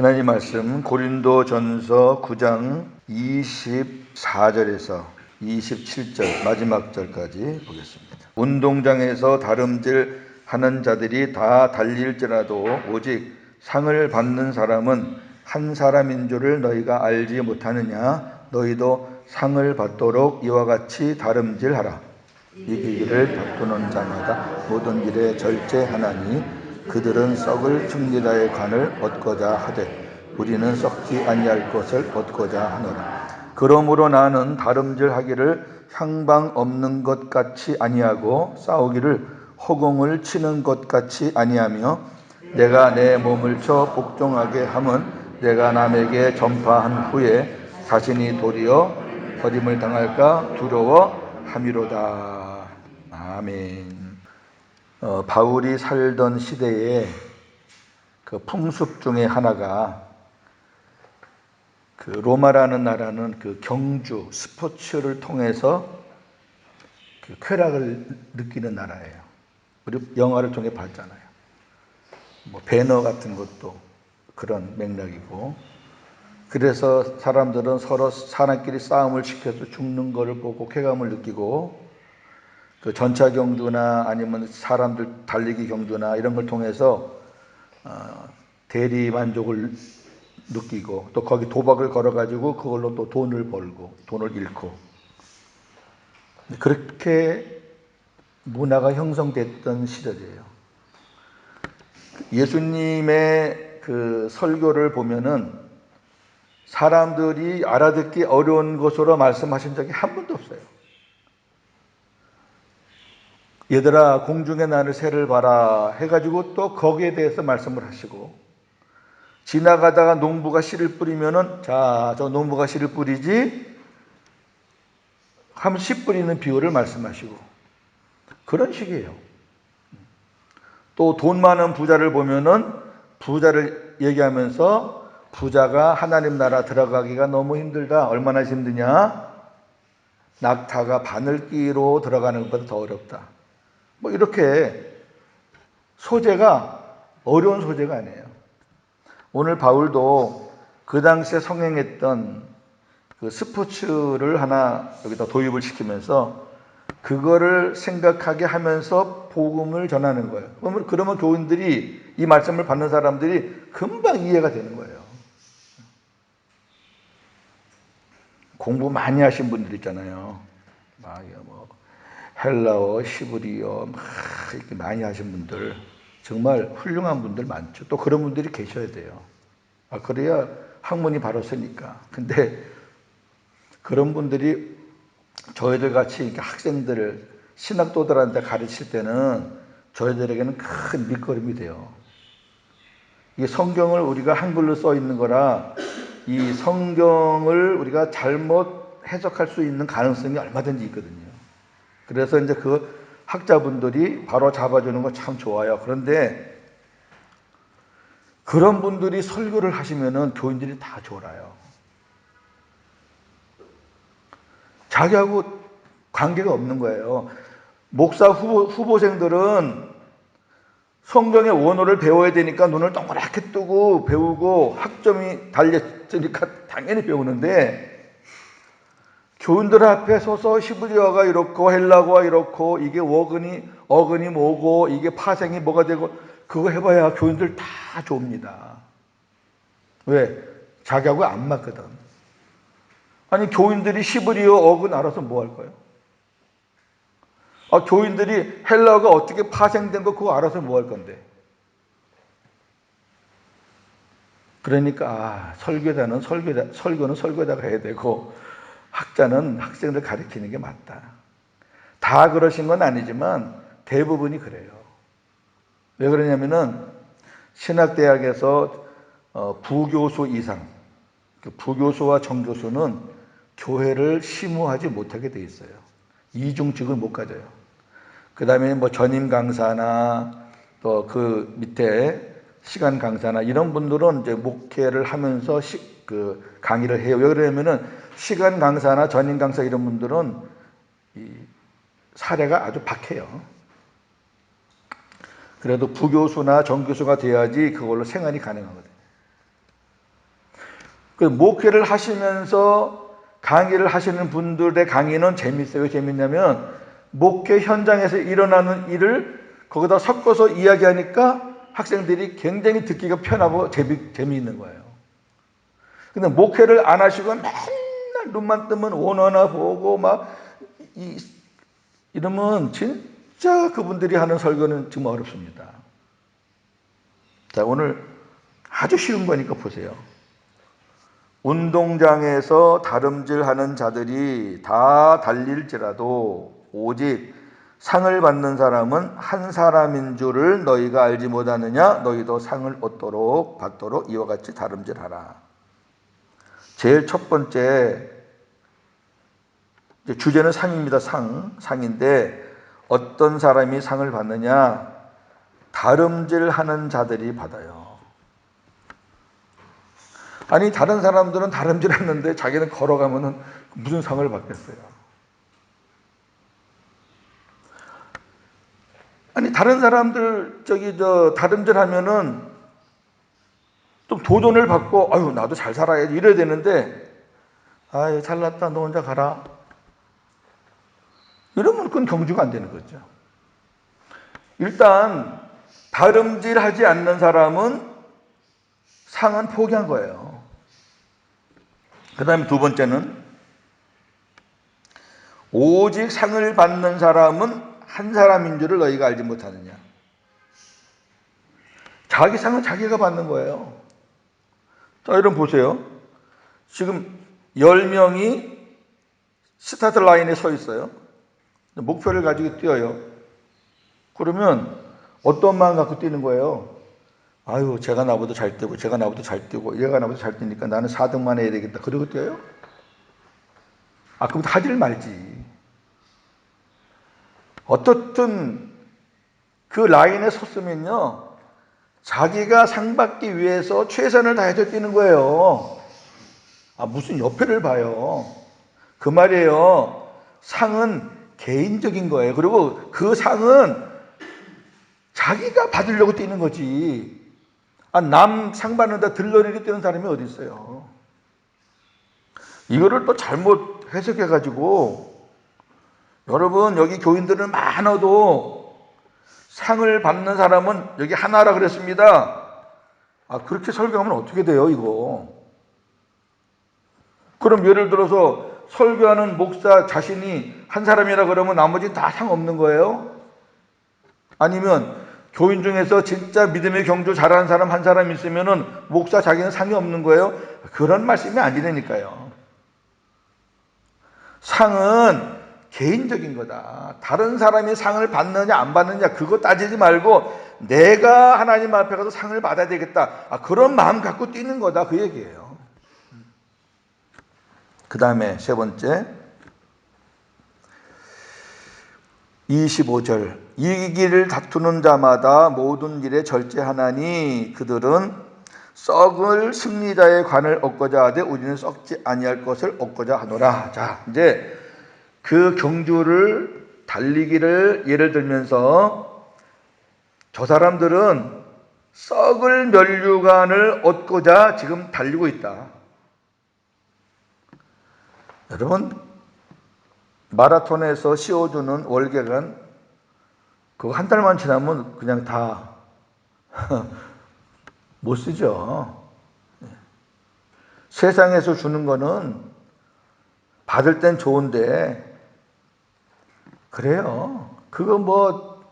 하나님 말씀 고린도전서 9장 24절에서 27절 마지막 절까지 보겠습니다. 운동장에서 다름질 하는 자들이 다 달릴지라도 오직 상을 받는 사람은 한 사람인 줄을 너희가 알지 못하느냐. 너희도 상을 받도록 이와 같이 다름질하라. 이기기를 다투는 자마다 모든 일에 절제하나니 그들은 썩을 승리자의 관을 얻고자 하되 우리는 썩지 아니할 것을 얻고자 하노라. 그러므로 나는 다름질하기를 향방 없는 것 같이 아니하고 싸우기를 허공을 치는 것 같이 아니하며 내가 내 몸을 쳐 복종하게 함은 내가 남에게 전파한 후에 자신이 도리어 버림을 당할까 두려워함이로다. 아멘. 바울이 살던 시대에 그 풍습 중에 하나가 그 로마라는 나라는 그 경주 스포츠를 통해서 그 쾌락을 느끼는 나라예요. 우리 영화를 통해 봤잖아요. 뭐 배너 같은 것도 그런 맥락이고, 그래서 사람들은 서로 사람끼리 싸움을 시켜서 죽는 것을 보고 쾌감을 느끼고, 그 전차 경주나 아니면 사람들 달리기 경주나 이런 걸 통해서 대리 만족을 느끼고, 또 거기 도박을 걸어가지고 그걸로 또 돈을 벌고 돈을 잃고, 그렇게 문화가 형성됐던 시절이에요. 예수님의 그 설교를 보면은 사람들이 알아듣기 어려운 것으로 말씀하신 적이 한 번도 없어요. 얘들아 공중의 나는 새를 봐라 해가지고 또 거기에 대해서 말씀을 하시고, 지나가다가 농부가 씨를 뿌리면은 자, 저 농부가 씨를 뿌리지 하면 씨 뿌리는 비유를 말씀하시고, 그런 식이에요. 또 돈 많은 부자를 보면은 부자를 얘기하면서 부자가 하나님 나라 들어가기가 너무 힘들다. 얼마나 힘드냐? 낙타가 바늘기로 들어가는 것보다 더 어렵다. 뭐 이렇게 소재가 어려운 소재가 아니에요. 오늘 바울도 그 당시에 성행했던 그 스포츠를 하나 여기다 도입을 시키면서 그거를 생각하게 하면서 복음을 전하는 거예요. 그러면 교인들이, 이 말씀을 받는 사람들이 금방 이해가 되는 거예요. 공부 많이 하신 분들 있잖아요. 뭐 헬라어, 히브리어 막 이렇게 많이 하신 분들, 정말 훌륭한 분들 많죠. 또 그런 분들이 계셔야 돼요. 그래야 학문이 바로 서니까. 근데 그런 분들이 저희들 같이 이렇게 학생들을, 신학도들한테 가르칠 때는 저희들에게는 큰 밑거름이 돼요. 이 성경을 우리가 한글로 써 있는 거라 이 성경을 우리가 잘못 해석할 수 있는 가능성이 얼마든지 있거든요. 그래서 이제 그 학자분들이 바로 잡아주는 거 참 좋아요. 그런데 그런 분들이 설교를 하시면은 교인들이 다 졸아요. 자기하고 관계가 없는 거예요. 목사 후보생들은 성경의 원어를 배워야 되니까 눈을 동그랗게 뜨고 배우고 학점이 달렸으니까 당연히 배우는데, 교인들 앞에 서서 히브리어가 이렇고 헬라어가 이렇고 이게 어근이 뭐고 이게 파생이 뭐가 되고 그거 해봐야 교인들 다 좁니다. 왜? 자기하고 안 맞거든. 아니 교인들이 히브리어 어근 알아서 뭐 할 거예요? 교인들이 헬라어가 어떻게 파생된 거 그거 알아서 뭐 할 건데. 그러니까 설교는 설교자가 해야 되고 학자는 학생들 가르치는 게 맞다. 다 그러신 건 아니지만 대부분이 그래요. 왜 그러냐면은 신학대학에서 부교수 이상, 부교수와 정교수는 교회를 심우하지 못하게 돼 있어요. 이중직을 못 가져요. 그 다음에 뭐 전임 강사나 또 그 밑에 시간 강사나 이런 분들은 이제 목회를 하면서 그 강의를 해요. 왜 그러냐면은 시간 강사나 전임 강사 이런 분들은 이 사례가 아주 박해요. 그래도 부교수나 정교수가 돼야지 그걸로 생활이 가능하거든요. 그 목회를 하시면서 강의를 하시는 분들의 강의는 재밌어요. 왜 재밌냐면 목회 현장에서 일어나는 일을 거기다 섞어서 이야기하니까 학생들이 굉장히 듣기가 편하고 재미있는 거예요. 근데 목회를 안 하시고 맨날 눈만 뜨면 원어나 보고 이러면 진짜 그분들이 하는 설교는 정말 어렵습니다. 자, 오늘 아주 쉬운 거니까 보세요. 운동장에서 다름질하는 자들이 다 달릴지라도 오직 상을 받는 사람은 한 사람인 줄을 너희가 알지 못하느냐? 너희도 상을 받도록 이와 같이 다름질하라. 제일 첫 번째 주제는 상입니다. 상인데 어떤 사람이 상을 받느냐? 다름질하는 자들이 받아요. 아니 다른 사람들은 다름질하는데 자기는 걸어가면은 무슨 상을 받겠어요? 아니 다른 사람들 다름질하면은 좀 도전을 받고 아유 나도 잘 살아야지 이래야 되는데 아유 잘났다 너 혼자 가라 이러면 그건 경주가 안 되는 거죠. 일단 다름질하지 않는 사람은 상은 포기한 거예요. 그 다음에 두 번째는 오직 상을 받는 사람은 한 사람인 줄을 너희가 알지 못하느냐. 자기 상은 자기가 받는 거예요. 자, 여러분 보세요. 지금 10명이 스타트 라인에 서 있어요. 목표를 가지고 뛰어요. 그러면 어떤 마음 갖고 뛰는 거예요? 아유, 제가 나보다 잘 뛰고, 제가 나보다 잘 뛰고, 얘가 나보다 잘 뛰니까 나는 4등만 해야 되겠다. 그러고 뛰어요? 그럼 하질 말지. 어떻든 그 라인에 섰으면요, 자기가 상 받기 위해서 최선을 다해서 뛰는 거예요. 무슨 옆에를 봐요. 그 말이에요. 상은 개인적인 거예요. 그리고 그 상은 자기가 받으려고 뛰는 거지. 남 상 받는다 들러리로 뛰는 사람이 어디 있어요. 이거를 또 잘못 해석해가지고 여러분 여기 교인들은 많아도 상을 받는 사람은 여기 하나라 그랬습니다. 그렇게 설교하면 어떻게 돼요 이거. 그럼 예를 들어서 설교하는 목사 자신이 한 사람이라 그러면 나머지 다 상 없는 거예요? 아니면 교인 중에서 진짜 믿음의 경주 잘하는 사람 한 사람 있으면은 목사 자기는 상이 없는 거예요? 그런 말씀이 아니라니까요. 상은 개인적인 거다. 다른 사람이 상을 받느냐 안 받느냐 그거 따지지 말고 내가 하나님 앞에 가서 상을 받아야 되겠다. 그런 마음 갖고 뛰는 거다 그 얘기예요. 그 다음에 세 번째 25절 이 길을 다투는 자마다 모든 일에 절제하나니 그들은 썩을 승리자의 관을 얻고자 하되 우리는 썩지 아니할 것을 얻고자 하노라. 자, 이제 그 경주를 달리기를 예를 들면서 저 사람들은 썩을 면류관을 얻고자 지금 달리고 있다. 여러분 마라톤에서 씌워주는 월계관 그거 한 달만 지나면 그냥 다 못 쓰죠. 세상에서 주는 거는 받을 땐 좋은데 그래요. 그거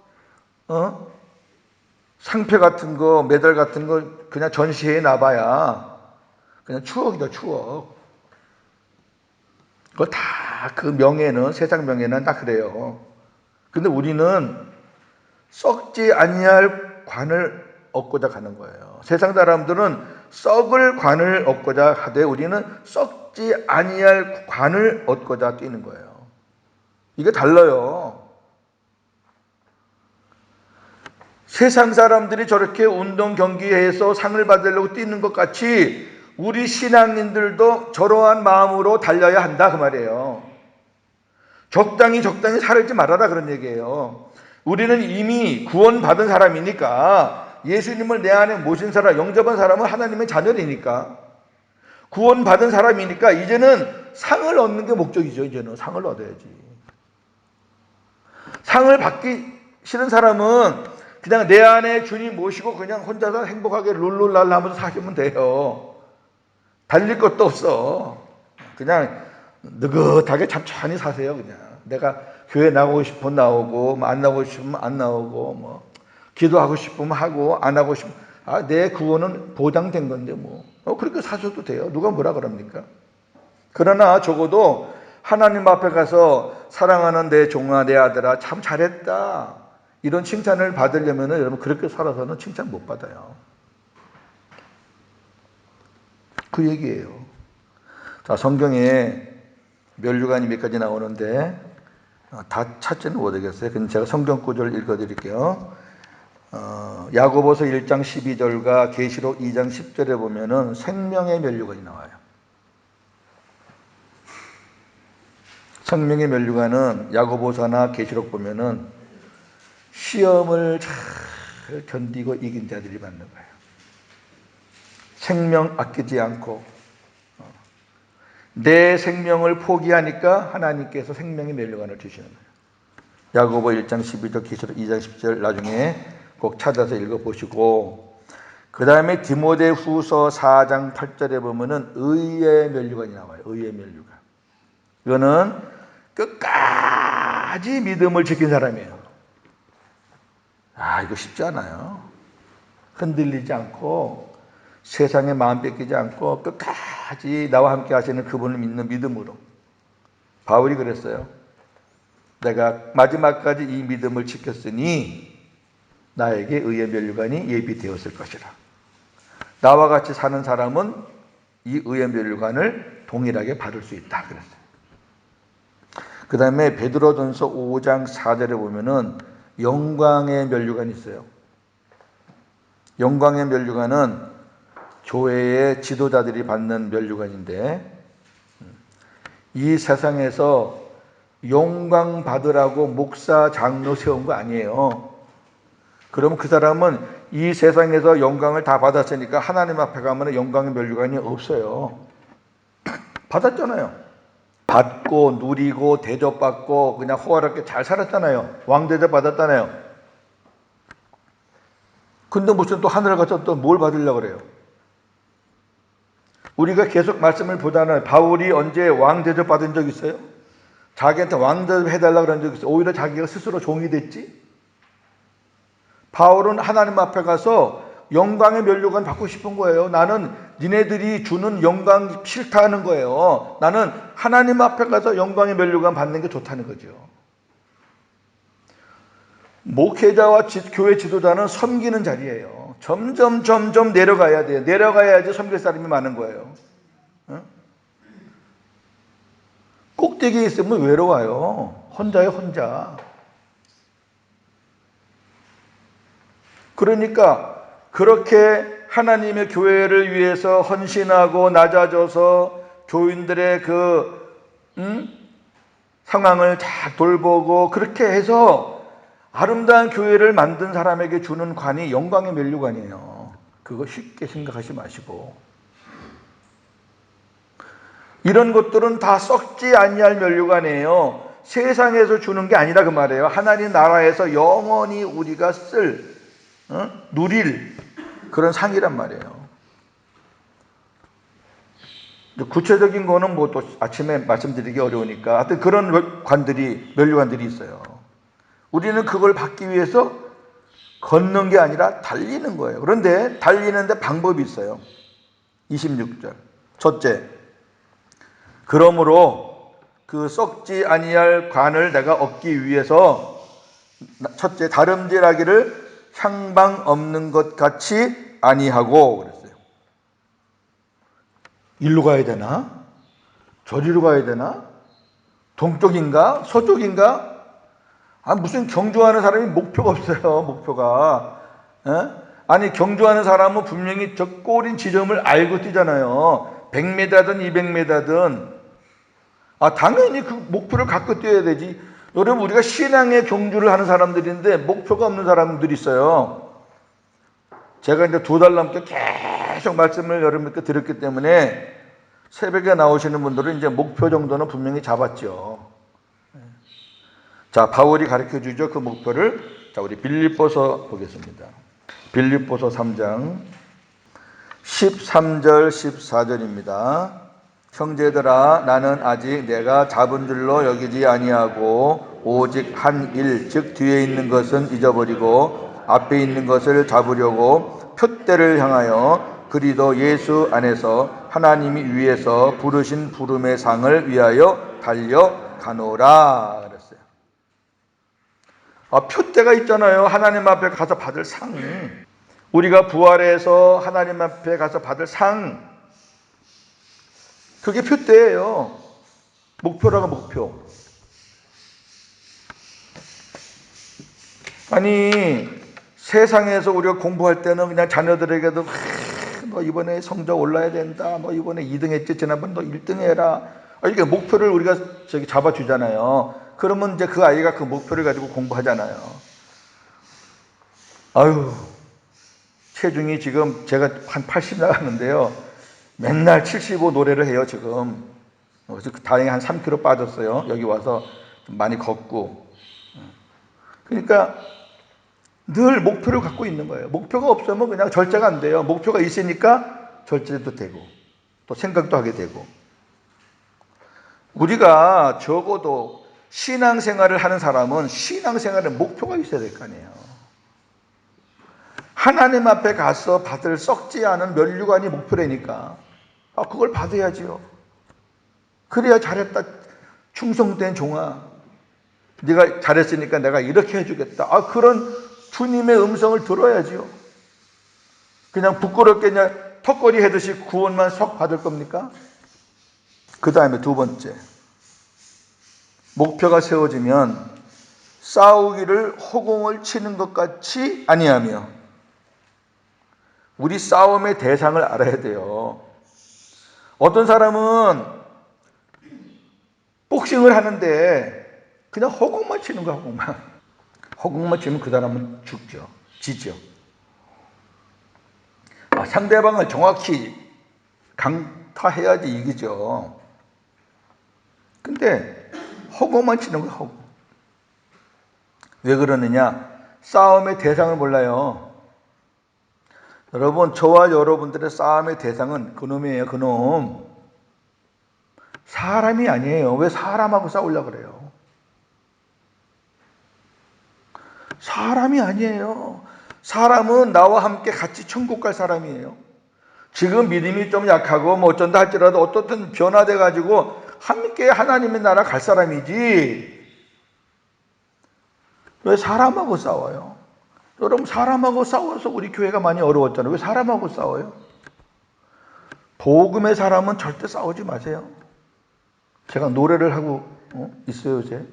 상패 같은 거 메달 같은 거 그냥 전시회에 놔봐야 그냥 추억이다 추억. 그거 다 그 명예는 세상 명예는 다 그래요. 근데 우리는 썩지 아니할 관을 얻고자 가는 거예요. 세상 사람들은 썩을 관을 얻고자 하되 우리는 썩지 아니할 관을 얻고자 뛰는 거예요. 이게 달라요. 세상 사람들이 저렇게 운동 경기에서 상을 받으려고 뛰는 것 같이 우리 신앙인들도 저러한 마음으로 달려야 한다 그 말이에요. 적당히 살지 말아라 그런 얘기예요. 우리는 이미 구원받은 사람이니까 예수님을 내 안에 모신 사람, 영접한 사람은 하나님의 자녀이니까 구원 받은 사람이니까 이제는 상을 얻는 게 목적이죠. 이제는 상을 얻어야지. 상을 받기 싫은 사람은 그냥 내 안에 주님 모시고 그냥 혼자서 행복하게 룰루랄라 하면서 사시면 돼요. 달릴 것도 없어. 그냥 느긋하게 천천히 사세요. 그냥 내가 교회 나오고 싶으면 나오고 뭐 안 나오고 싶으면 안 나오고 뭐 기도하고 싶으면 하고 안 하고 싶으면 내 구원은 보장된 건데 뭐 그렇게 사셔도 돼요. 누가 뭐라 그럽니까? 그러나 적어도 하나님 앞에 가서 사랑하는 내 종아 내 아들아 참 잘했다 이런 칭찬을 받으려면 여러분 그렇게 살아서는 칭찬 못 받아요. 그 얘기예요. 자, 성경에 면류관이 몇 가지 나오는데 다 찾지는 못하겠어요. 그럼 제가 성경 구절을 읽어드릴게요. 야고보서 1장 12절과 계시록 2장 10절에 보면은 생명의 면류관이 나와요. 생명의 면류관은 야고보서나 계시록 보면은 시험을 잘 견디고 이긴 자들이 받는 거예요. 생명 아끼지 않고 내 생명을 포기하니까 하나님께서 생명의 면류관을 주시는 거예요. 야고보 1장 12절 계시록 2장 10절 나중에 꼭 찾아서 읽어보시고 그 다음에 디모데후서 4장 8절에 보면은 의의 면류관이 나와요. 의의 면류관. 이거는 끝까지 믿음을 지킨 사람이에요. 이거 쉽지 않아요. 흔들리지 않고 세상에 마음 뺏기지 않고 끝까지 나와 함께 하시는 그분을 믿는 믿음으로. 바울이 그랬어요. 내가 마지막까지 이 믿음을 지켰으니 나에게 의의 면류관이 예비되었을 것이라. 나와 같이 사는 사람은 이 의의 면류관을 동일하게 받을 수 있다 그랬어요. 그 다음에 베드로전서 5장 4절에 보면은 영광의 면류관이 있어요. 영광의 면류관은 교회의 지도자들이 받는 면류관인데 이 세상에서 영광 받으라고 목사 장로 세운 거 아니에요. 그러면 그 사람은 이 세상에서 영광을 다 받았으니까 하나님 앞에 가면 영광의 면류관이 없어요. 받았잖아요. 받고 누리고 대접받고 그냥 호화롭게 잘 살았잖아요. 왕대접 받았잖아요. 근데 무슨 또 하늘 가서 또 뭘 받으려고 그래요? 우리가 계속 말씀을 보다는 바울이 언제 왕대접 받은 적 있어요? 자기한테 왕대접 해달라고 그런 적 있어요? 오히려 자기가 스스로 종이 됐지? 바울은 하나님 앞에 가서 영광의 면류관 받고 싶은 거예요. 나는 니네들이 주는 영광 싫다는 거예요. 나는 하나님 앞에 가서 영광의 면류관 받는 게 좋다는 거죠. 목회자와 교회 지도자는 섬기는 자리예요. 점점 내려가야 돼요. 내려가야지 섬길 사람이 많은 거예요. 꼭대기에 있으면 외로워요. 혼자요, 혼자. 그러니까 그렇게 하나님의 교회를 위해서 헌신하고 낮아져서 교인들의 상황을 잘 돌보고 그렇게 해서 아름다운 교회를 만든 사람에게 주는 관이 영광의 면류관이에요. 그거 쉽게 생각하지 마시고 이런 것들은 다 썩지 아니할 면류관이에요. 세상에서 주는 게 아니라 그 말이에요. 하나님 나라에서 영원히 우리가 누릴 그런 상이란 말이에요. 구체적인 거는 뭐 또 아침에 말씀드리기 어려우니까 하여튼 그런 면류관들이 있어요. 우리는 그걸 받기 위해서 걷는 게 아니라 달리는 거예요. 그런데 달리는데 방법이 있어요. 26절. 첫째, 그러므로 그 썩지 아니할 관을 내가 얻기 위해서 첫째, 다름질하기를 향방 없는 것 같이 아니하고 그랬어요. 일로 가야 되나? 저리로 가야 되나? 동쪽인가? 서쪽인가? 무슨 경주하는 사람이 목표가 없어요. 목표가. 아니 경주하는 사람은 분명히 저 꼬린 지점을 알고 뛰잖아요. 100m든 200m든 당연히 그 목표를 갖고 뛰어야 되지. 여러분 우리가 신앙의 경주를 하는 사람들인데 목표가 없는 사람들이 있어요. 제가 이제 2달 넘게 계속 말씀을 여러분께 드렸기 때문에 새벽에 나오시는 분들은 이제 목표 정도는 분명히 잡았죠. 자, 바울이 가르쳐 주죠. 그 목표를. 자, 우리 빌립보서 보겠습니다. 빌립보서 3장 13절 14절입니다. 형제들아, 나는 아직 내가 잡은 줄로 여기지 아니하고 오직 한 일, 즉 뒤에 있는 것은 잊어버리고 앞에 있는 것을 잡으려고 표대를 향하여 그리스도 예수 안에서 하나님이 위에서 부르신 부름의 상을 위하여 달려가노라 그랬어요. 표대가 있잖아요. 하나님 앞에 가서 받을 상. 우리가 부활해서 하나님 앞에 가서 받을 상. 그게 표대예요. 목표라고 목표. 아니 세상에서 우리가 공부할 때는 그냥 자녀들에게도 너 이번에 성적 올라야 된다. 너 이번에 2등 했지. 지난번 너 1등 해라. 이렇게 목표를 우리가 잡아주잖아요. 그러면 이제 그 아이가 그 목표를 가지고 공부하잖아요. 아유, 체중이 지금 제가 한 80 나갔는데요. 맨날 75 노래를 해요, 지금. 그래서 다행히 한 3kg 빠졌어요. 여기 와서 좀 많이 걷고. 그러니까 늘 목표를 갖고 있는 거예요. 목표가 없으면 그냥 절제가 안 돼요. 목표가 있으니까 절제도 되고 또 생각도 하게 되고. 우리가 적어도 신앙생활을 하는 사람은 신앙생활에 목표가 있어야 될 거 아니에요. 하나님 앞에 가서 받을 썩지 않은 면류관이 목표라니까. 그걸 받아야지요. 그래야 잘했다. 충성된 종아. 네가 잘했으니까 내가 이렇게 해주겠다. 그런 주님의 음성을 들어야지요. 그냥 부끄럽게 그냥 턱걸이 하듯이 구원만 석 받을 겁니까? 그 다음에 두 번째. 목표가 세워지면 싸우기를 허공을 치는 것 같이 아니하며 우리 싸움의 대상을 알아야 돼요. 어떤 사람은 복싱을 하는데 그냥 허공만 치는 거야, 허공만. 허공만 치면 그 사람은 죽죠. 지죠. 상대방을 정확히 강타해야지 이기죠. 근데 허공만 치는 거야, 허공. 왜 그러느냐? 싸움의 대상을 몰라요. 여러분, 저와 여러분들의 싸움의 대상은 그놈이에요, 그놈. 사람이 아니에요. 왜 사람하고 싸우려고 그래요? 사람이 아니에요. 사람은 나와 함께 같이 천국 갈 사람이에요. 지금 믿음이 좀 약하고 뭐 어쩐다 할지라도 어떻든 변화돼 가지고 함께 하나님의 나라 갈 사람이지. 왜 사람하고 싸워요? 여러분, 사람하고 싸워서 우리 교회가 많이 어려웠잖아요. 왜 사람하고 싸워요? 복음의 사람은 절대 싸우지 마세요. 제가 노래를 하고 있어요, 요새.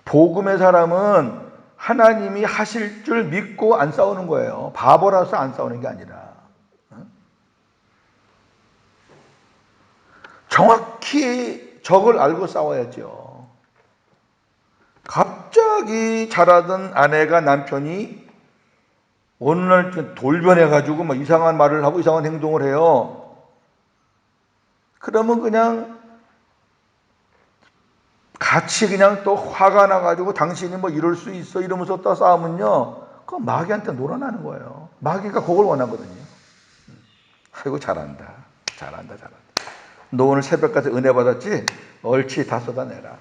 복음의 사람은 하나님이 하실 줄 믿고 안 싸우는 거예요. 바보라서 안 싸우는 게 아니라. 정확히 적을 알고 싸워야죠. 갑자기 자라던 아내가 남편이 어느 날 돌변해가지고 막 이상한 말을 하고 이상한 행동을 해요. 그러면 그냥 같이 그냥 또 화가 나가지고 당신이 뭐 이럴 수 있어 이러면서 또 싸우면요. 그거 마귀한테 놀아나는 거예요. 마귀가 그걸 원하거든요. 아이고 잘한다. 너 오늘 새벽까지 은혜 받았지? 옳지, 다 쏟아내라.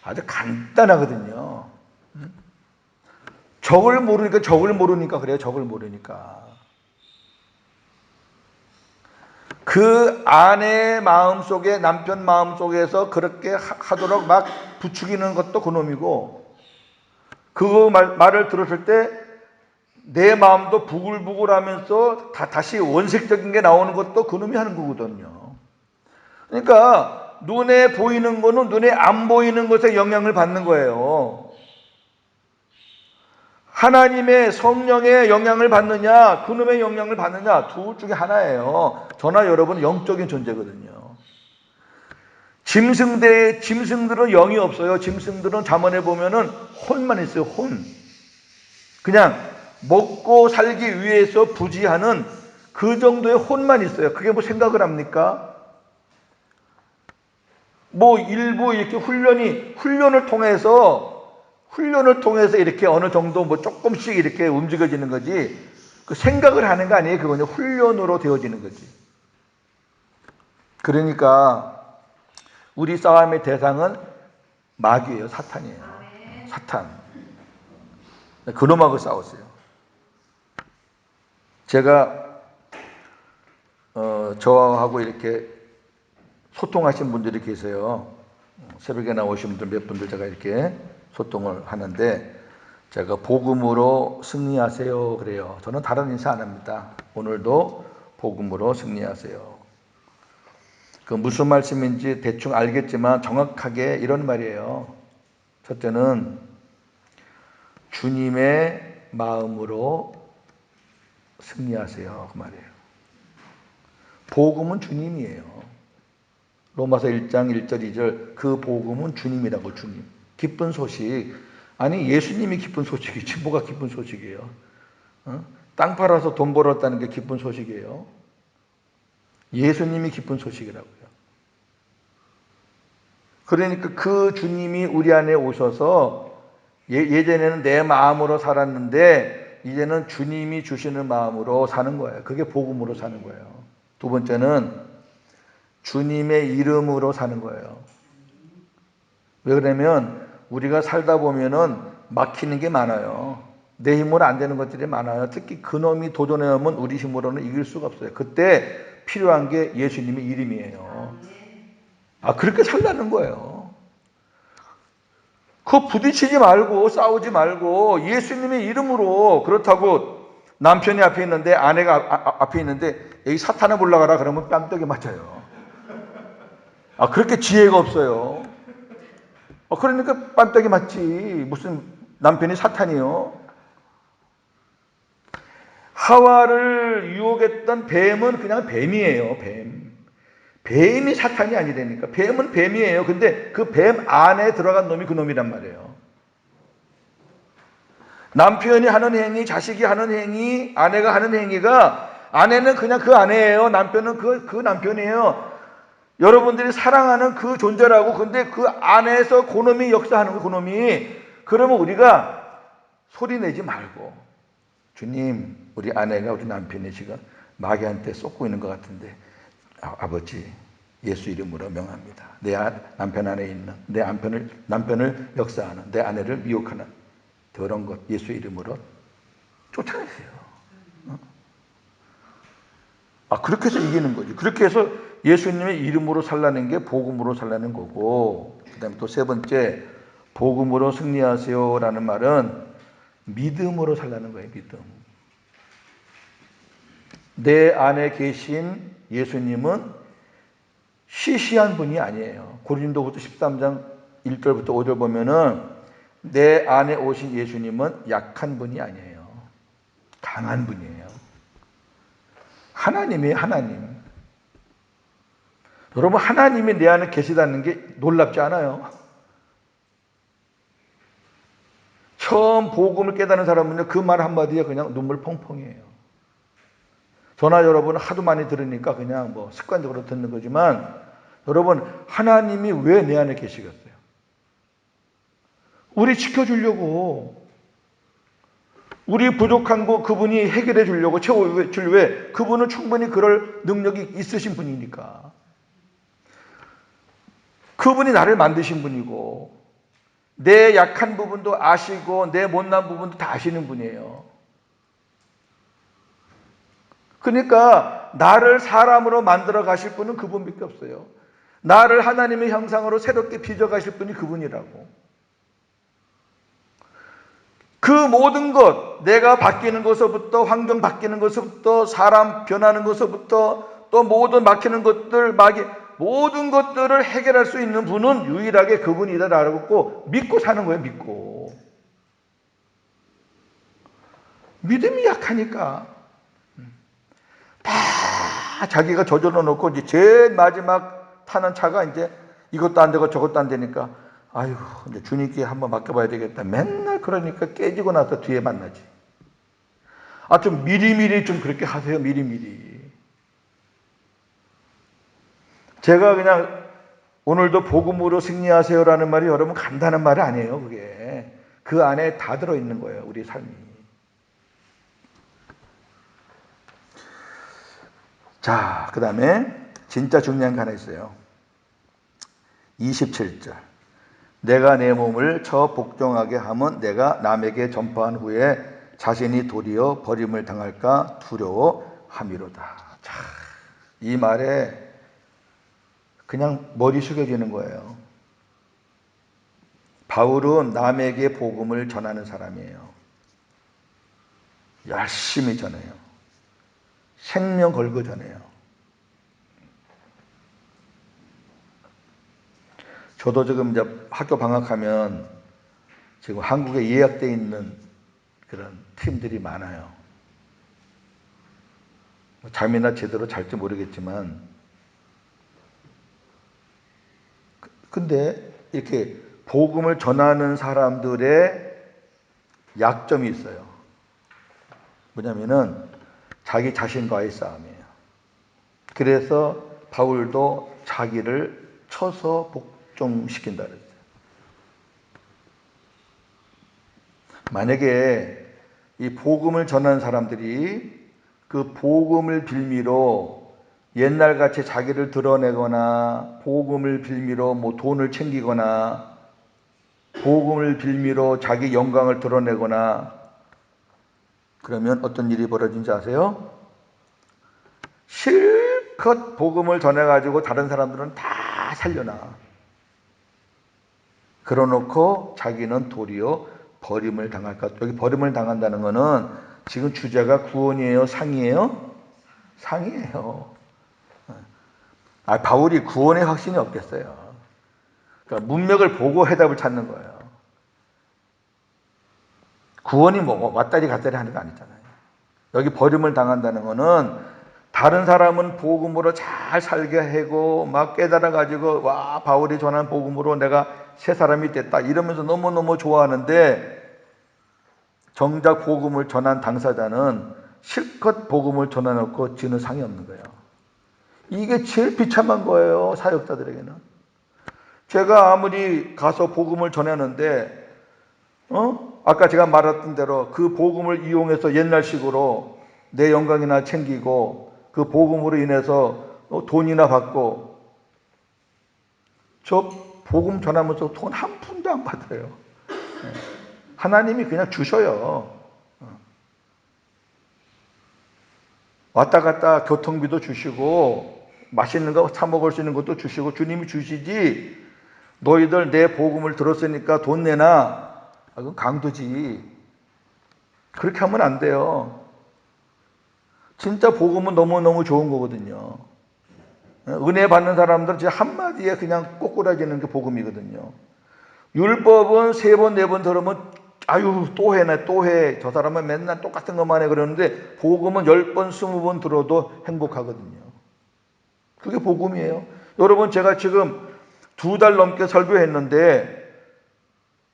아주 간단하거든요. 적을 모르니까 그래요. 적을 모르니까. 그 아내의 마음속에, 남편 마음속에서 그렇게 하도록 막 부추기는 것도 그놈이고, 그 말을 들었을 때 내 마음도 부글부글하면서 다시 원색적인 게 나오는 것도 그놈이 하는 거거든요. 그러니까 눈에 보이는 거는 눈에 안 보이는 것에 영향을 받는 거예요. 하나님의 성령의 영향을 받느냐, 그놈의 영향을 받느냐, 둘 중에 하나예요. 저나 여러분은 영적인 존재거든요. 짐승들은 영이 없어요. 짐승들은 잠언에 보면은 혼만 있어요. 혼. 그냥 먹고 살기 위해서 부지하는 그 정도의 혼만 있어요. 그게 뭐 생각을 합니까? 뭐 일부 이렇게 훈련을 통해서 이렇게 어느 정도 뭐 조금씩 이렇게 움직여지는 거지, 그 생각을 하는 거 아니에요. 그거는 훈련으로 되어지는 거지. 그러니까 우리 싸움의 대상은 마귀예요. 사탄이에요. 사탄. 그놈하고 싸웠어요. 제가 저하고 이렇게 소통하신 분들이 계세요. 새벽에 나오신 분들 몇 분들 제가 이렇게 소통을 하는데, 제가 복음으로 승리하세요 그래요. 저는 다른 인사 안 합니다. 오늘도 복음으로 승리하세요. 그 무슨 말씀인지 대충 알겠지만 정확하게 이런 말이에요. 첫째는 주님의 마음으로 승리하세요 그 말이에요. 복음은 주님이에요. 로마서 1장 1절 2절 그 복음은 주님이라고. 주님. 기쁜 소식. 아니 예수님이 기쁜 소식이지 뭐가 기쁜 소식이에요. 땅 팔아서 돈 벌었다는 게 기쁜 소식이에요. 예수님이 기쁜 소식이라고요. 그러니까 그 주님이 우리 안에 오셔서 예전에는 내 마음으로 살았는데 이제는 주님이 주시는 마음으로 사는 거예요. 그게 복음으로 사는 거예요. 두 번째는 주님의 이름으로 사는 거예요. 왜 그러냐면 우리가 살다 보면은 막히는 게 많아요. 내 힘으로 안 되는 것들이 많아요. 특히 그놈이 도전해 오면 우리 힘으로는 이길 수가 없어요. 그때 필요한 게 예수님의 이름이에요. 그렇게 살라는 거예요. 그거 부딪히지 말고 싸우지 말고 예수님의 이름으로. 그렇다고 남편이 앞에 있는데 아내가 앞에 있는데 여기 사탄을 올라가라 그러면 뺨떡에 맞아요. 그렇게 지혜가 없어요. 그러니까 뺨떡에 맞지. 무슨 남편이 사탄이요. 하와를 유혹했던 뱀은 그냥 뱀이에요. 뱀이 사탄이 아니라니까. 뱀은 뱀이에요. 근데 그 뱀 안에 들어간 놈이 그 놈이란 말이에요. 남편이 하는 행위, 자식이 하는 행위, 아내가 하는 행위가, 아내는 그냥 그 아내예요. 남편은 그 남편이에요. 여러분들이 사랑하는 그 존재라고. 근데 그 안에서 그놈이 역사하는 거, 그놈이. 그러면 우리가 소리 내지 말고, 주님, 우리 아내가 우리 남편이 지금 마귀한테 쏟고 있는 것 같은데 아버지 예수 이름으로 명합니다. 내 남편 안에 있는 내 남편을 역사하는 내 아내를 미혹하는 더러운 것 예수 이름으로 쫓아내세요. 그렇게 해서 이기는 거지. 그렇게 해서 예수님의 이름으로 살라는 게 복음으로 살라는 거고, 그 다음에 또 세 번째, 복음으로 승리하세요라는 말은 믿음으로 살라는 거예요. 믿음. 내 안에 계신 예수님은 시시한 분이 아니에요. 고린도후서 13장 1절부터 5절 보면은 내 안에 오신 예수님은 약한 분이 아니에요. 강한 분이에요. 하나님이에요. 하나님. 여러분, 하나님이 내 안에 계시다는 게 놀랍지 않아요? 처음 복음을 깨닫는 사람은요, 그 말 한마디에 그냥 눈물 펑펑이에요. 저나 여러분 하도 많이 들으니까 그냥 뭐 습관적으로 듣는 거지만, 여러분, 하나님이 왜 내 안에 계시겠어요? 우리 지켜주려고. 우리 부족한 거 그분이 해결해 주려고, 채워줄. 왜? 그분은 충분히 그럴 능력이 있으신 분이니까. 그분이 나를 만드신 분이고, 내 약한 부분도 아시고 내 못난 부분도 다 아시는 분이에요. 그러니까 나를 사람으로 만들어 가실 분은 그분밖에 없어요. 나를 하나님의 형상으로 새롭게 빚어 가실 분이 그분이라고. 그 모든 것, 내가 바뀌는 것부터, 환경 바뀌는 것부터, 사람 변하는 것부터, 또 모든 막히는 것들, 모든 것들을 해결할 수 있는 분은 유일하게 그분이다라고 믿고 사는 거예요. 믿고. 믿음이 약하니까 다 자기가 저질러 놓고 이제 제일 마지막 타는 차가 이제 이것도 안 되고 저것도 안 되니까, 아유, 이제 주님께 한번 맡겨봐야 되겠다. 맨날 그러니까 깨지고 나서 뒤에 만나지. 좀 미리미리 좀 그렇게 하세요. 미리미리. 제가 그냥 오늘도 복음으로 승리하세요라는 말이 여러분 간단한 말이 아니에요. 그게 그 안에 다 들어있는 거예요. 우리 삶이. 자, 그 다음에 진짜 중요한 게 하나 있어요. 27절. 내가 내 몸을 처 복종하게 하면 내가 남에게 전파한 후에 자신이 도리어 버림을 당할까 두려워함이로다. 자, 이 말에 그냥 머리 숙여지는 거예요. 바울은 남에게 복음을 전하는 사람이에요. 열심히 전해요. 생명 걸고 전해요. 저도 지금 이제 학교 방학하면 지금 한국에 예약되어 있는 그런 팀들이 많아요. 잠이나 제대로 잘지 모르겠지만, 근데 이렇게 복음을 전하는 사람들의 약점이 있어요. 뭐냐면은 자기 자신과의 싸움이에요. 그래서 바울도 자기를 쳐서 복종시킨다 그랬어요. 만약에 이 복음을 전하는 사람들이 그 복음을 빌미로 옛날같이 자기를 드러내거나 복음을 빌미로 뭐 돈을 챙기거나 복음을 빌미로 자기 영광을 드러내거나 그러면 어떤 일이 벌어진지 아세요? 실컷 복음을 전해가지고 다른 사람들은 다 살려놔. 그러놓고 자기는 도리어 버림을 당할까. 여기 버림을 당한다는 거는 지금 주제가 구원이에요? 상이에요? 상이에요. 바울이 구원의 확신이 없겠어요. 그러니까 문맥을 보고 해답을 찾는 거예요. 구원이 뭐 왔다리 갔다리 하는 거 아니잖아요. 여기 버림을 당한다는 거는 다른 사람은 복음으로 잘 살게 하고 막 깨달아 가지고 와 바울이 전한 복음으로 내가 새 사람이 됐다 이러면서 너무너무 좋아하는데 정작 복음을 전한 당사자는 실컷 복음을 전해놓고 지는 상이 없는 거예요. 이게 제일 비참한 거예요. 사역자들에게는. 제가 아무리 가서 복음을 전하는데 아까 제가 말했던 대로 그 복음을 이용해서 옛날식으로 내 영광이나 챙기고 그 복음으로 인해서 돈이나 받고 저 복음 전하면서 돈 한 푼도 안 받아요. 하나님이 그냥 주셔요. 왔다 갔다 교통비도 주시고 맛있는 거 사 먹을 수 있는 것도 주시고 주님이 주시지 너희들 내 복음을 들었으니까 돈 내나 그건 강도지. 그렇게 하면 안 돼요. 진짜 복음은 너무너무 좋은 거거든요. 은혜 받는 사람들은 진짜 한마디에 그냥 꼬꾸라지는 게 복음이거든요. 율법은 3번, 4번 들으면 아유 또 해네 또 해. 저 사람은 맨날 똑같은 것만 해 그러는데 복음은 10번, 20번 들어도 행복하거든요. 그게 복음이에요. 여러분 제가 지금 2달 넘게 설교했는데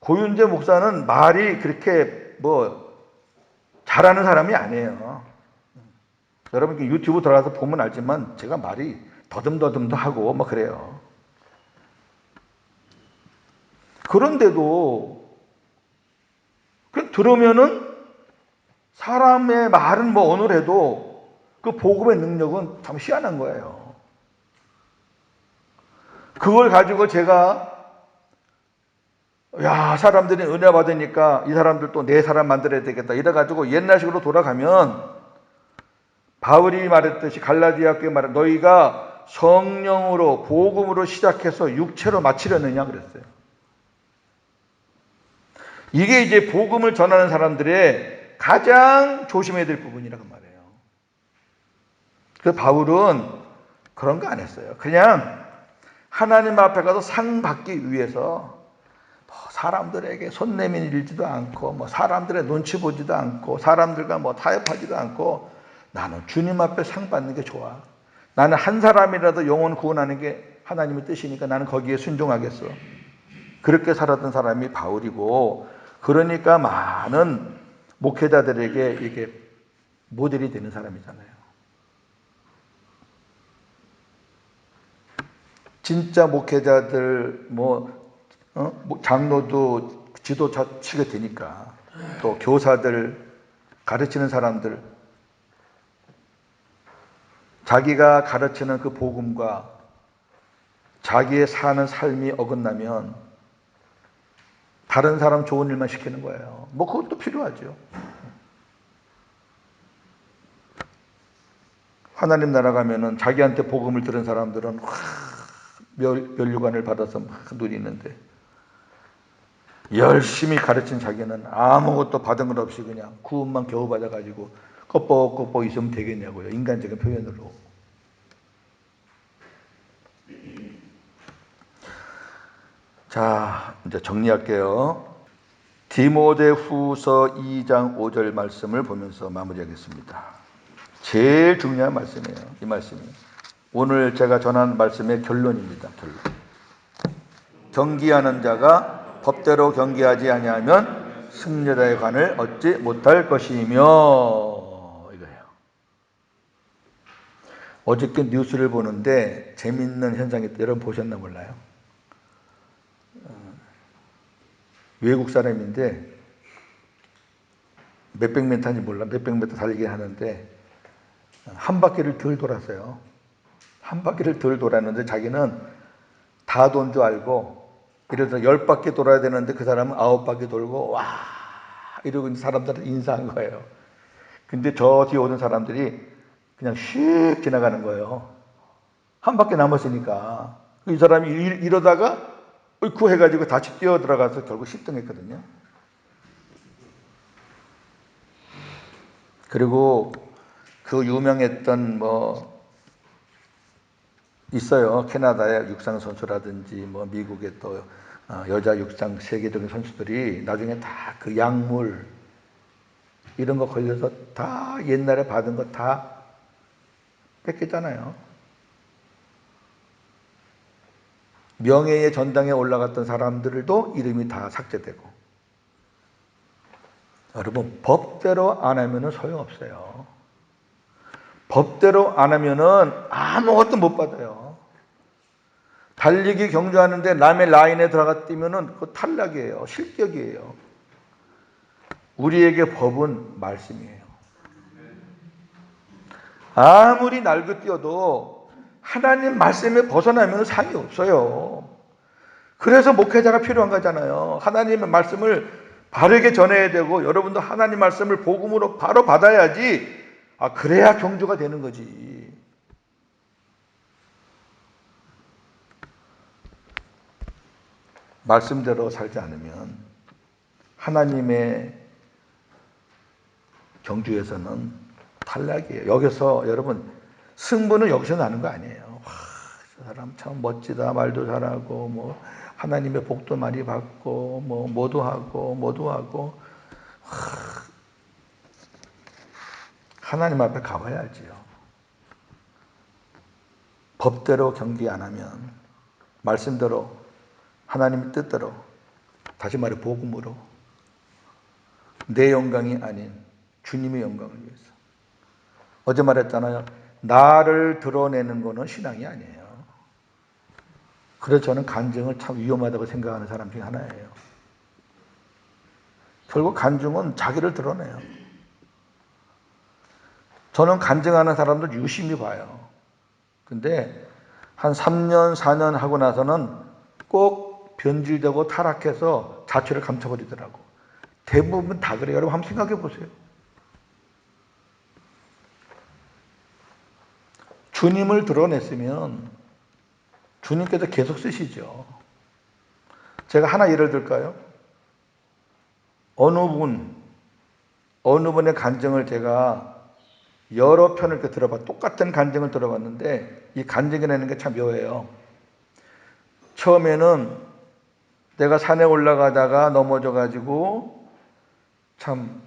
고윤재 목사는 말이 그렇게 뭐 잘하는 사람이 아니에요. 여러분 유튜브 들어가서 보면 알지만 제가 말이 더듬더듬도 하고 뭐 그래요. 그런데도 들으면은 사람의 말은 뭐 어느래도 그 복음의 능력은 참 희한한 거예요. 그걸 가지고 제가 야 사람들이 은혜 받으니까 이 사람들 또 내 사람 만들어야 되겠다 이래가지고 옛날식으로 돌아가면 바울이 말했듯이 갈라디아 교회 말해 너희가 성령으로 복음으로 시작해서 육체로 마치려느냐 그랬어요. 이게 이제 복음을 전하는 사람들의 가장 조심해야 될 부분이라고 말해요. 그래서 바울은 그런 거 안 했어요. 그냥 하나님 앞에 가서 상 받기 위해서 사람들에게 손 내밀지도 않고 뭐 사람들의 눈치 보지도 않고 사람들과 뭐 타협하지도 않고 나는 주님 앞에 상 받는 게 좋아. 나는 한 사람이라도 영혼 구원하는 게 하나님의 뜻이니까 나는 거기에 순종하겠어. 그렇게 살았던 사람이 바울이고 그러니까 많은 목회자들에게 이게 모델이 되는 사람이잖아요. 진짜 목회자들, 장로도 지도자 치게 되니까, 또 교사들, 가르치는 사람들, 자기가 가르치는 그 복음과 자기의 사는 삶이 어긋나면 다른 사람 좋은 일만 시키는 거예요. 그것도 필요하죠. 하나님 나라 가면은 자기한테 복음을 들은 사람들은 멸류관을 받아서 막 누리는데, 열심히 가르친 자기는 아무것도 받은 것 없이 그냥 구원만 겨우 받아가지고 껍벅껍벅 있으면 되겠냐고요. 인간적인 표현으로. 자, 이제 정리할게요. 디모데후서 2장 5절 말씀을 보면서 마무리하겠습니다. 제일 중요한 말씀이에요. 이 말씀이 오늘 제가 전한 말씀의 결론입니다. 결론. 경기하는 자가 법대로 경기하지 아니하면 승려자의 관을 얻지 못할 것이며, 이거예요. 어저께 뉴스를 보는데 재밌는 현상이 여러분 보셨나 몰라요. 외국 사람인데 몇백 미터인지 몰라, 몇백 미터 달리기 하는데 한 바퀴를 덜 돌았어요. 한 바퀴를 덜 돌았는데 자기는 다 돈 줄 알고, 예를 들어 10바퀴 돌아야 되는데 그 사람은 9바퀴 돌고 와 이러고 있는 사람들한테 인사한 거예요. 근데 저 뒤에 오는 사람들이 그냥 슉 지나가는 거예요. 한 바퀴 남았으니까. 이 사람이 이러다가 으이쿠 해가지고 다시 뛰어 들어가서 결국 10등 했거든요. 그리고 그 유명했던 있어요. 캐나다의 육상 선수라든지 미국의 또 여자 육상 세계적인 선수들이 나중에 다 그 약물 이런 거 걸려서 다 옛날에 받은 거 다 뺏겼잖아요. 명예의 전당에 올라갔던 사람들도 이름이 다 삭제되고. 여러분, 법대로 안 하면은 소용없어요. 법대로 안 하면은 아무것도 못 받아요. 달리기 경주하는데 남의 라인에 들어가 뛰면은 그거 탈락이에요. 실격이에요. 우리에게 법은 말씀이에요. 아무리 날고 뛰어도 하나님 말씀에 벗어나면 상이 없어요. 그래서 목회자가 필요한 거잖아요. 하나님의 말씀을 바르게 전해야 되고, 여러분도 하나님 말씀을 복음으로 바로 받아야지, 그래야 경주가 되는 거지. 말씀대로 살지 않으면 하나님의 경주에서는 탈락이에요. 여기서 여러분, 승부는 여기서 나는 거 아니에요. 저 사람 참 멋지다, 말도 잘하고 하나님의 복도 많이 받고 뭐도 하고 하나님 앞에 가봐야지요. 법대로 경기 안 하면, 말씀대로 하나님의 뜻대로, 다시 말해 복음으로, 내 영광이 아닌 주님의 영광을 위해서. 어제 말했잖아요. 나를 드러내는 거는 신앙이 아니에요. 그래서 저는 간증을 참 위험하다고 생각하는 사람 중에 하나예요. 결국 간증은 자기를 드러내요. 저는 간증하는 사람들 유심히 봐요. 근데 한 3년, 4년 하고 나서는 꼭 변질되고 타락해서 자취를 감춰버리더라고. 대부분 다 그래요. 여러분 한번 생각해 보세요. 주님을 드러냈으면 주님께서 계속 쓰시죠. 제가 하나 예를 들까요? 어느 분의 간증을 제가 여러 편을 똑같은 간증을 들어봤는데, 이 간증이라는 게 참 묘해요. 처음에는 내가 산에 올라가다가 넘어져가지고 참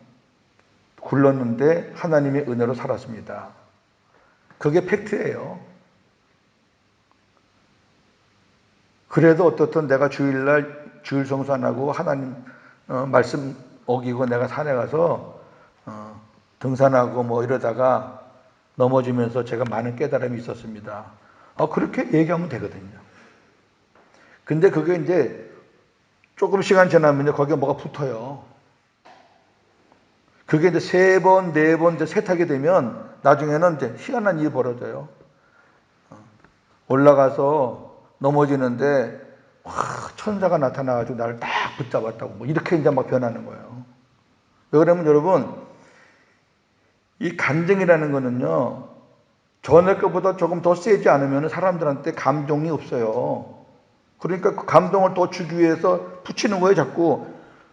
굴렀는데 하나님의 은혜로 살았습니다. 그게 팩트예요. 그래도 어떻든 내가 주일날 주일 성수 안 하고 하나님 말씀 어기고 내가 산에 가서 등산하고 뭐 이러다가 넘어지면서 제가 많은 깨달음이 있었습니다. 그렇게 얘기하면 되거든요. 근데 그게 이제 조금 시간 지나면 거기에 뭐가 붙어요. 그게 이제 3번, 4번 이제 세탁이 되면 나중에는 이제 희한한 일이 벌어져요. 올라가서 넘어지는데 천사가 나타나가지고 나를 딱 붙잡았다고 뭐 이렇게 이제 막 변하는 거예요. 왜 그러면 여러분, 이 간증이라는 거는요, 전에 것보다 조금 더 세지 않으면 사람들한테 감동이 없어요. 그러니까 그 감동을 더 주기 위해서 붙이는 거예요, 자꾸.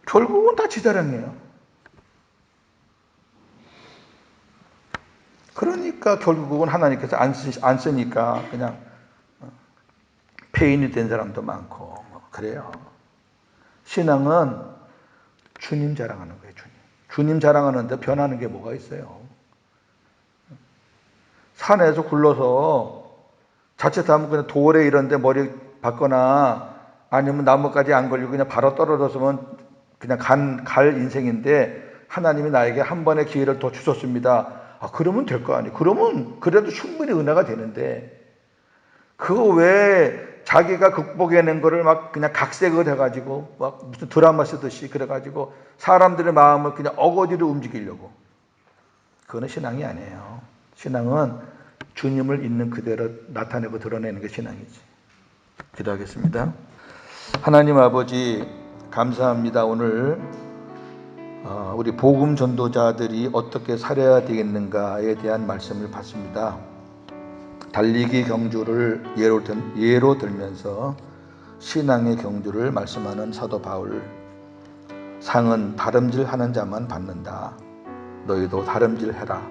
결국은 다 지자랑이에요. 그러니까 결국은 하나님께서 안 쓰니까 그냥 폐인이 된 사람도 많고 그래요. 신앙은 주님 자랑하는 거예요. 주님 자랑하는데 변하는 게 뭐가 있어요. 산에서 굴러서 자칫하면 그냥 돌에 이런 데 머리 박거나 아니면 나무까지 안 걸리고 그냥 바로 떨어졌으면 그냥 갈 인생인데 하나님이 나에게 한 번의 기회를 더 주셨습니다. 그러면 될 거 아니에요. 그러면 그래도 충분히 은혜가 되는데 그거 왜 자기가 극복해낸 거를 막 그냥 각색을 해가지고 막 무슨 드라마 쓰듯이 그래가지고 사람들의 마음을 그냥 어거지로 움직이려고. 그거는 신앙이 아니에요. 신앙은 주님을 있는 그대로 나타내고 드러내는 게 신앙이지. 기도하겠습니다. 하나님 아버지 감사합니다. 오늘 우리 복음 전도자들이 어떻게 살아야 되겠는가에 대한 말씀을 받습니다. 달리기 경주를 예로 들면서 신앙의 경주를 말씀하는 사도 바울. 상은 다름질하는 자만 받는다. 너희도 다름질해라.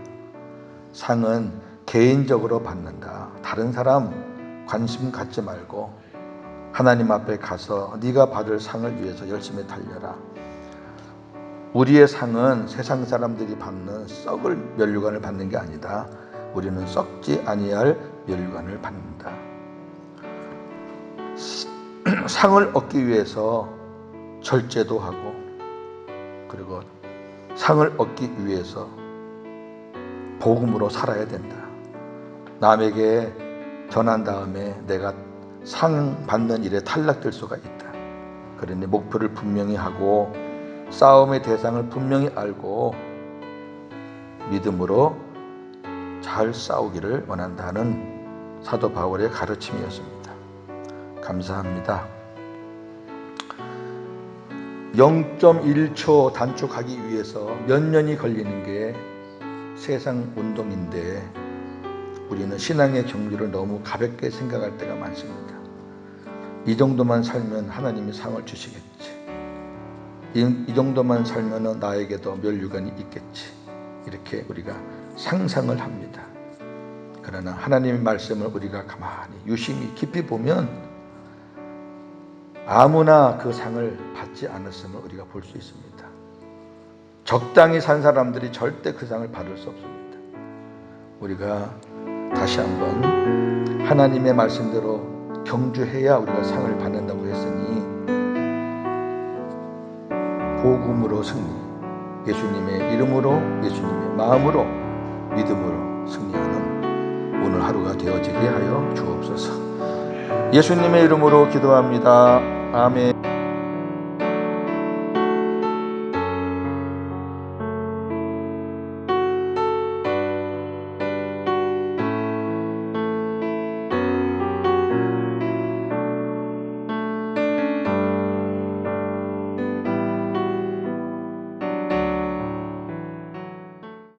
상은 개인적으로 받는다. 다른 사람 관심 갖지 말고 하나님 앞에 가서 네가 받을 상을 위해서 열심히 달려라. 우리의 상은 세상 사람들이 받는 썩을 면류관을 받는 게 아니다. 우리는 썩지 아니할 면류관을 받는다. 상을 얻기 위해서 절제도 하고 그리고 상을 얻기 위해서 복음으로 살아야 된다. 남에게 전한 다음에 내가 상 받는 일에 탈락될 수가 있다. 그러니 목표를 분명히 하고 싸움의 대상을 분명히 알고 믿음으로 잘 싸우기를 원한다는 사도 바울의 가르침이었습니다. 감사합니다. 0.1초 단축하기 위해서 몇 년이 걸리는 게 세상 운동인데 우리는 신앙의 경주를 너무 가볍게 생각할 때가 많습니다. 이 정도만 살면 하나님이 상을 주시겠지. 이 정도만 살면 나에게도 면류관이 있겠지. 이렇게 우리가 상상을 합니다. 그러나 하나님의 말씀을 우리가 가만히 유심히 깊이 보면 아무나 그 상을 받지 않았음을 우리가 볼 수 있습니다. 적당히 산 사람들이 절대 그 상을 받을 수 없습니다. 우리가 다시 한번 하나님의 말씀대로 경주해야 우리가 상을 받는다고 했으니 복음으로 승리, 예수님의 이름으로 예수님의 마음으로 믿음으로 승리하는 오늘 하루가 되어지게 하여 주옵소서. 예수님의 이름으로 기도합니다. 아멘.